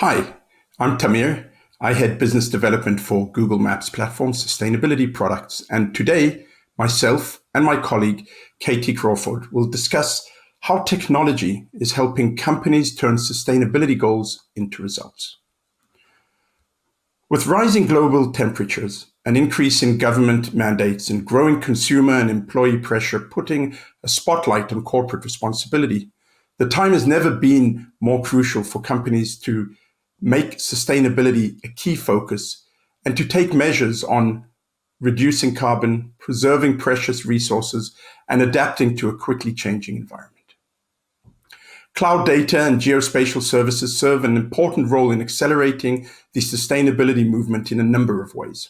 Hi, I'm Tamir. I head business development for Google Maps platform sustainability products. And today, myself and my colleague, Katie Crawford, will discuss how technology is helping companies turn sustainability goals into results. With rising global temperatures, an increase in government mandates, and growing consumer and employee pressure putting a spotlight on corporate responsibility, the time has never been more crucial for companies to make sustainability a key focus and to take measures on reducing carbon, preserving precious resources, and adapting to a quickly changing environment. Cloud data and geospatial services serve an important role in accelerating the sustainability movement in a number of ways.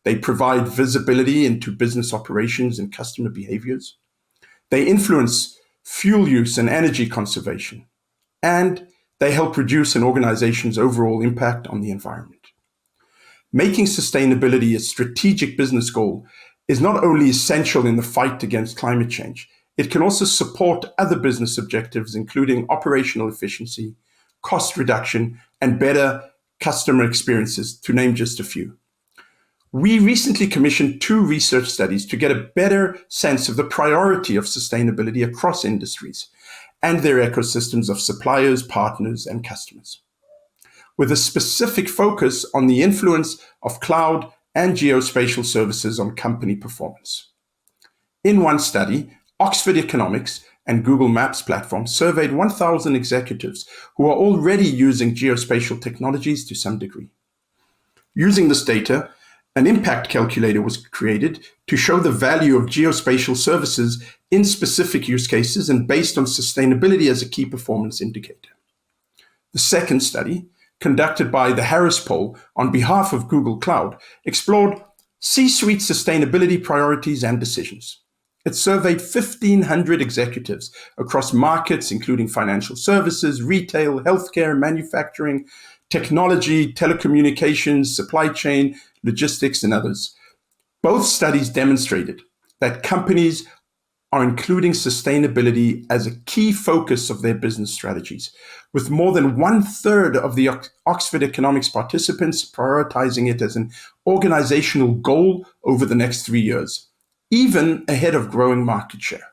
They provide visibility into business operations and customer behaviors. They influence fuel use and energy conservation, and they help reduce an organization's overall impact on the environment. Making sustainability a strategic business goal is not only essential in the fight against climate change, it can also support other business objectives, including operational efficiency, cost reduction, and better customer experiences, to name just a few. We recently commissioned 2 research studies to get a better sense of the priority of sustainability across industries and their ecosystems of suppliers, partners, and customers, with a specific focus on the influence of cloud and geospatial services on company performance. In one study, Oxford Economics and Google Maps platform surveyed 1,000 executives who are already using geospatial technologies to some degree. Using this data, an impact calculator was created to show the value of geospatial services in specific use cases and based on sustainability as a key performance indicator. The second study, conducted by the Harris Poll on behalf of Google Cloud, explored C-suite sustainability priorities and decisions. It surveyed 1,500 executives across markets, including financial services, retail, healthcare, manufacturing, technology, telecommunications, supply chain, logistics, and others. Both studies demonstrated that companies are including sustainability as a key focus of their business strategies, with more than 1/3 of the Oxford Economics participants prioritizing it as an organizational goal over the next 3 years, even ahead of growing market share.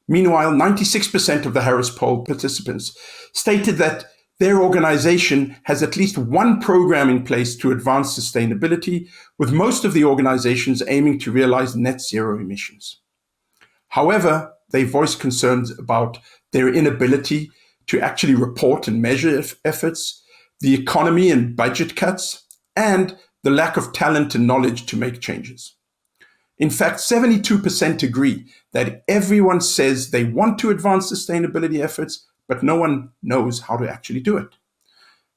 Meanwhile, 96% of the Harris Poll participants stated that their organization has at least one program in place to advance sustainability, with most of the organizations aiming to realize net zero emissions. However, they voiced concerns about their inability to actually report and measure efforts, the economy and budget cuts, and the lack of talent and knowledge to make changes. In fact, 72% agree that everyone says they want to advance sustainability efforts, but no one knows how to actually do it.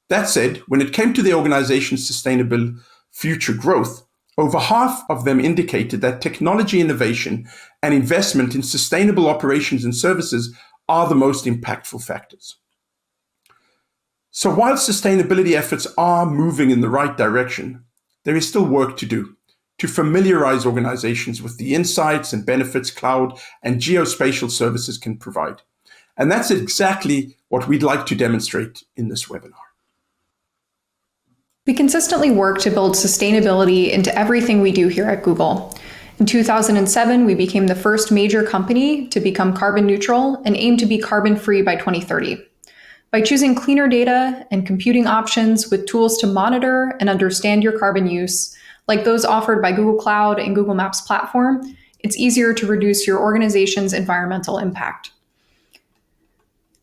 That said, when it came to the organization's sustainable future growth, over half of them indicated that technology innovation and investment in sustainable operations and services are the most impactful factors. So while sustainability efforts are moving in the right direction, there is still work to do to familiarize organizations with the insights and benefits cloud and geospatial services can provide. And that's exactly what we'd like to demonstrate in this webinar. We consistently work to build sustainability into everything we do here at Google. In 2007, we became the first major company to become carbon neutral and aim to be carbon-free by 2030. By choosing cleaner data and computing options with tools to monitor and understand your carbon use, like those offered by Google Cloud and Google Maps platform, it's easier to reduce your organization's environmental impact.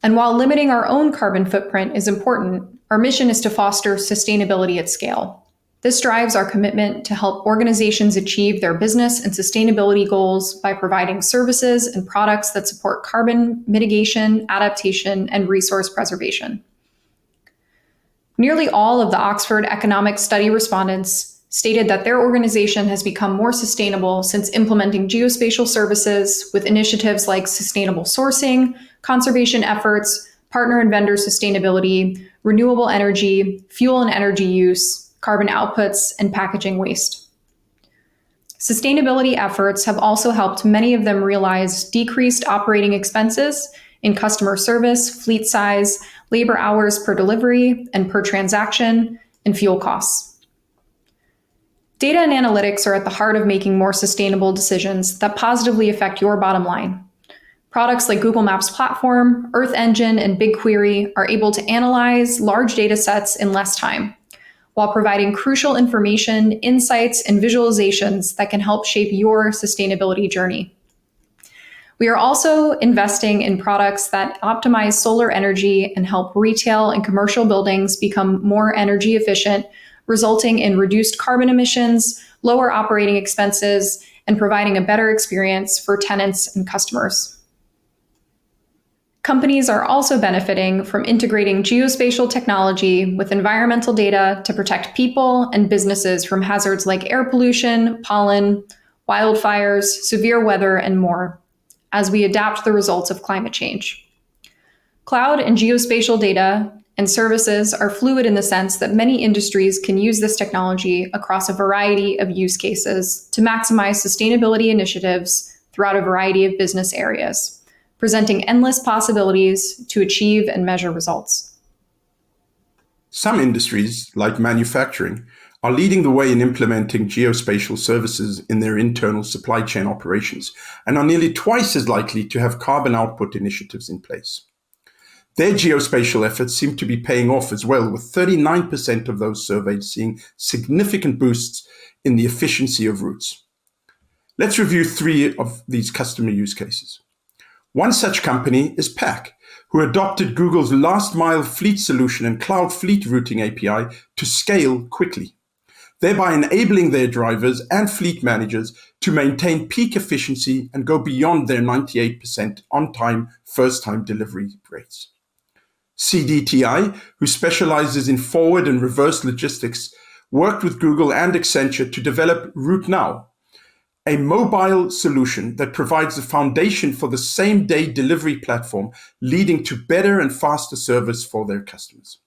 And while limiting our own carbon footprint is important, our mission is to foster sustainability at scale. This drives our commitment to help organizations achieve their business and sustainability goals by providing services and products that support carbon mitigation, adaptation, and resource preservation. Nearly all of the Oxford Economics study respondents stated that their organization has become more sustainable since implementing geospatial services with initiatives like sustainable sourcing, conservation efforts, partner and vendor sustainability, renewable energy, fuel and energy use, carbon outputs, and packaging waste. Sustainability efforts have also helped many of them realize decreased operating expenses in customer service, fleet size, labor hours per delivery and per transaction, and fuel costs. Data and analytics are at the heart of making more sustainable decisions that positively affect your bottom line. Products like Google Maps Platform, Earth Engine, and BigQuery are able to analyze large data sets in less time, while providing crucial information, insights, and visualizations that can help shape your sustainability journey. We are also investing in products that optimize solar energy and help retail and commercial buildings become more energy efficient, resulting in reduced carbon emissions, lower operating expenses, and providing a better experience for tenants and customers. Companies are also benefiting from integrating geospatial technology with environmental data to protect people and businesses from hazards like air pollution, pollen, wildfires, severe weather, and more, as we adapt the results of climate change. Cloud and geospatial data and services are fluid in the sense that many industries can use this technology across a variety of use cases to maximize sustainability initiatives throughout a variety of business areas, presenting endless possibilities to achieve and measure results. Some industries, like manufacturing, are leading the way in implementing geospatial services in their internal supply chain operations and are nearly twice as likely to have carbon output initiatives in place. Their geospatial efforts seem to be paying off as well, with 39% of those surveyed seeing significant boosts in the efficiency of routes. Let's review 3 of these customer use cases. One such company is PAC, who adopted Google's last mile fleet solution and cloud fleet routing API to scale quickly, thereby enabling their drivers and fleet managers to maintain peak efficiency and go beyond their 98% on-time, first-time delivery rates. CDTI, who specializes in forward and reverse logistics, worked with Google and Accenture to develop Route Now, a mobile solution that provides the foundation for the same-day delivery platform, leading to better and faster service for their customers.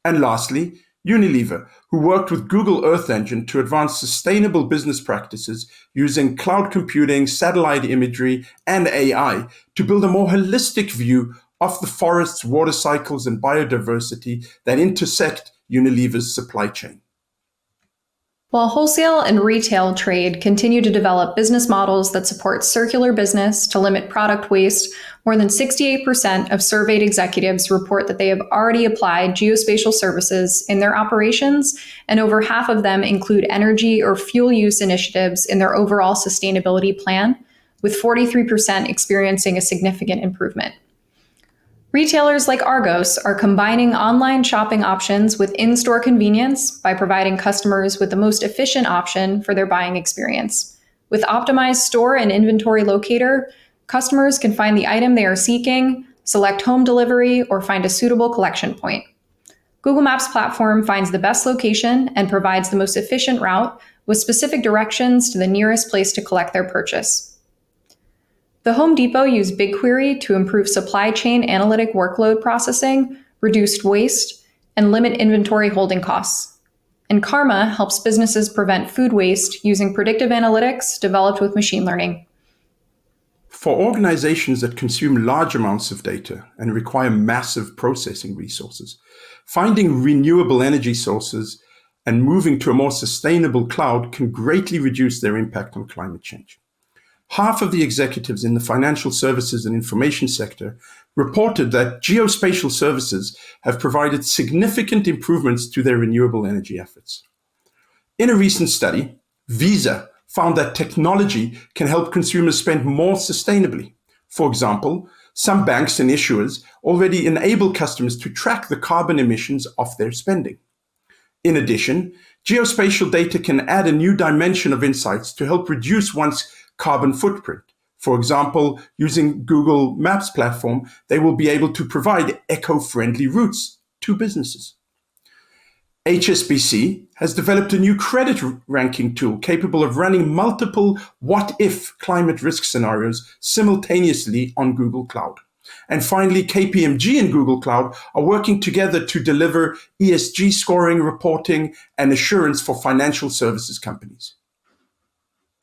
And lastly, Unilever, who worked with Google Earth Engine to advance sustainable business practices using cloud computing, satellite imagery, and AI to build a more holistic view of the forests, water cycles, and biodiversity that intersect Unilever's supply chain. While wholesale and retail trade continue to develop business models that support circular business to limit product waste, more than 68% of surveyed executives report that they have already applied geospatial services in their operations, and over half of them include energy or fuel use initiatives in their overall sustainability plan, with 43% experiencing a significant improvement. Retailers like Argos are combining online shopping options with in-store convenience by providing customers with the most efficient option for their buying experience. With optimized store and inventory locator, customers can find the item they are seeking, select home delivery, or find a suitable collection point. Google Maps Platform finds the best location and provides the most efficient route with specific directions to the nearest place to collect their purchase. The Home Depot used BigQuery to improve supply chain analytic workload processing, reduce waste, and limit inventory holding costs. And Karma helps businesses prevent food waste using predictive analytics developed with machine learning. For organizations that consume large amounts of data and require massive processing resources, finding renewable energy sources and moving to a more sustainable cloud can greatly reduce their impact on climate change. Half of the executives in the financial services and information sector reported that geospatial services have provided significant improvements to their renewable energy efforts. In a recent study, Visa found that technology can help consumers spend more sustainably. For example, some banks and issuers already enable customers to track the carbon emissions of their spending. In addition, geospatial data can add a new dimension of insights to help reduce one's carbon footprint. For example, using Google Maps Platform, they will be able to provide eco-friendly routes to businesses. HSBC has developed a new credit ranking tool capable of running multiple what-if climate risk scenarios simultaneously on Google Cloud. And finally, KPMG and Google Cloud are working together to deliver ESG scoring, reporting, and assurance for financial services companies.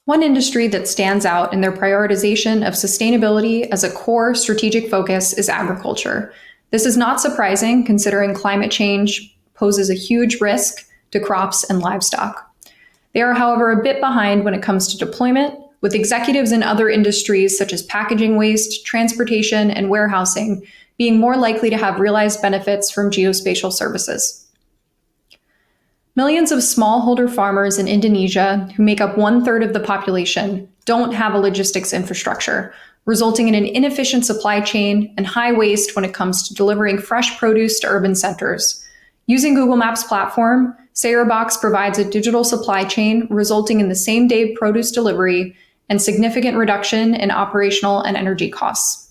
One industry that stands out in their prioritization of sustainability as a core strategic focus is agriculture. This is not surprising considering climate change poses a huge risk to crops and livestock. They are, however, a bit behind when it comes to deployment, with executives in other industries such as packaging waste, transportation, and warehousing being more likely to have realized benefits from geospatial services. Millions of smallholder farmers in Indonesia, who make up 1/3 of the population, don't have a logistics infrastructure, resulting in an inefficient supply chain and high waste when it comes to delivering fresh produce to urban centers. Using Google Maps platform, SayerBox provides a digital supply chain resulting in the same-day produce delivery and significant reduction in operational and energy costs.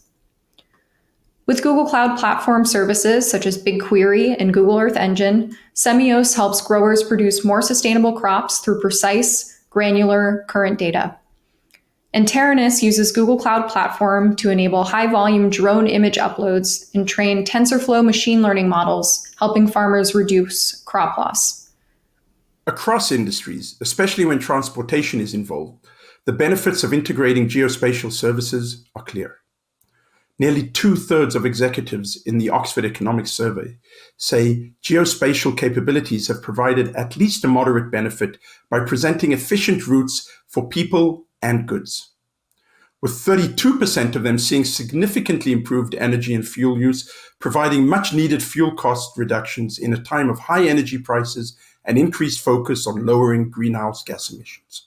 With Google Cloud Platform services such as BigQuery and Google Earth Engine, Semios helps growers produce more sustainable crops through precise, granular, current data. And Teranis uses Google Cloud Platform to enable high-volume drone image uploads and train TensorFlow machine learning models, helping farmers reduce crop loss. Across industries, especially when transportation is involved, the benefits of integrating geospatial services are clear. Nearly 2/3 of executives in the Oxford Economics Survey say geospatial capabilities have provided at least a moderate benefit by presenting efficient routes for people and goods, with 32% of them seeing significantly improved energy and fuel use, providing much needed fuel cost reductions in a time of high energy prices and increased focus on lowering greenhouse gas emissions.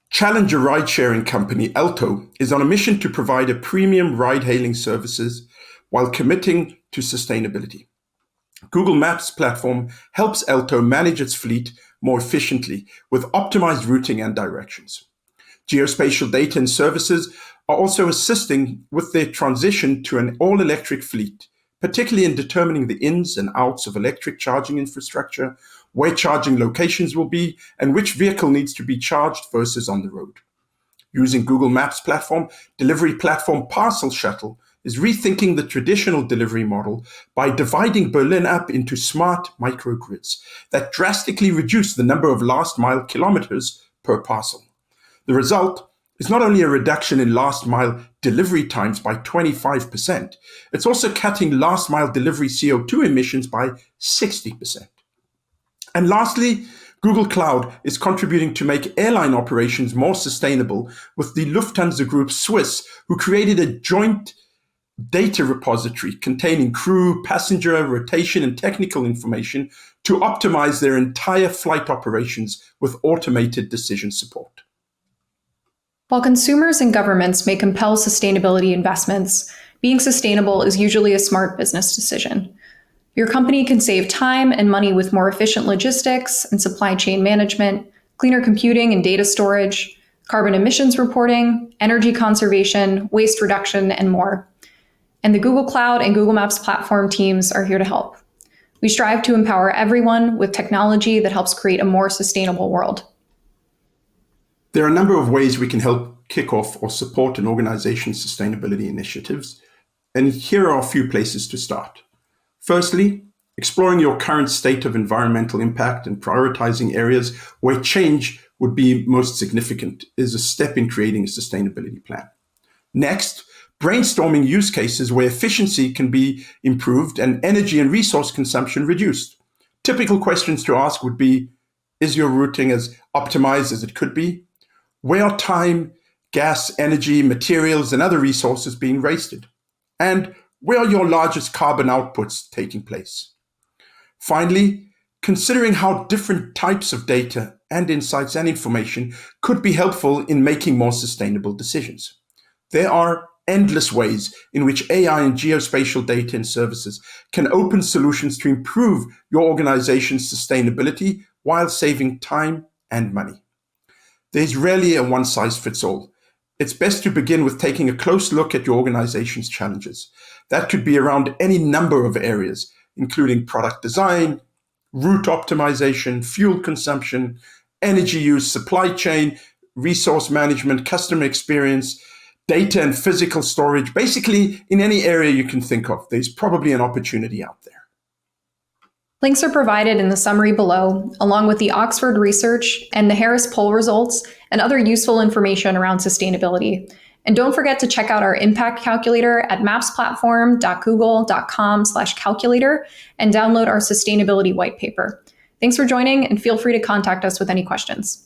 Challenger ride-sharing company Elto is on a mission to provide a premium ride-hailing services while committing to sustainability. Google Maps platform helps Elto manage its fleet more efficiently with optimized routing and directions. Geospatial data and services are also assisting with their transition to an all-electric fleet, particularly in determining the ins and outs of electric charging infrastructure, where charging locations will be, and which vehicle needs to be charged versus on the road. Using Google Maps platform, delivery platform Parcel Shuttle is rethinking the traditional delivery model by dividing Berlin up into smart microgrids that drastically reduce the number of last mile kilometers per parcel. The result is not only a reduction in last mile delivery times by 25%, it's also cutting last mile delivery CO2 emissions by 60%. And lastly, Google Cloud is contributing to make airline operations more sustainable with the Lufthansa Group Swiss, who created a joint data repository containing crew, passenger, rotation, and technical information to optimize their entire flight operations with automated decision support. While consumers and governments may compel sustainability investments, being sustainable is usually a smart business decision. Your company can save time and money with more efficient logistics and supply chain management, cleaner computing and data storage, carbon emissions reporting, energy conservation, waste reduction, and more. And the Google Cloud and Google Maps platform teams are here to help. We strive to empower everyone with technology that helps create a more sustainable world. There are a number of ways we can help kick off or support an organization's sustainability initiatives, and here are a few places to start. Firstly, exploring your current state of environmental impact and prioritizing areas where change would be most significant is a step in creating a sustainability plan. Next, brainstorming use cases where efficiency can be improved and energy and resource consumption reduced. Typical questions to ask would be, is your routing as optimized as it could be? Where are time, gas, energy, materials, and other resources being wasted? And where are your largest carbon outputs taking place? Finally, considering how different types of data and insights and information could be helpful in making more sustainable decisions. There are endless ways in which AI and geospatial data and services can open solutions to improve your organization's sustainability while saving time and money. There's rarely a one-size-fits-all. It's best to begin with taking a close look at your organization's challenges. That could be around any number of areas, including product design, route optimization, fuel consumption, energy use, supply chain, resource management, customer experience, data and physical storage. Basically, in any area you can think of, there's probably an opportunity out there. Links are provided in the summary below, along with the Oxford research and the Harris poll results and other useful information around sustainability. And don't forget to check out our impact calculator at mapsplatform.google.com/calculator and download our sustainability white paper. Thanks for joining, and feel free to contact us with any questions.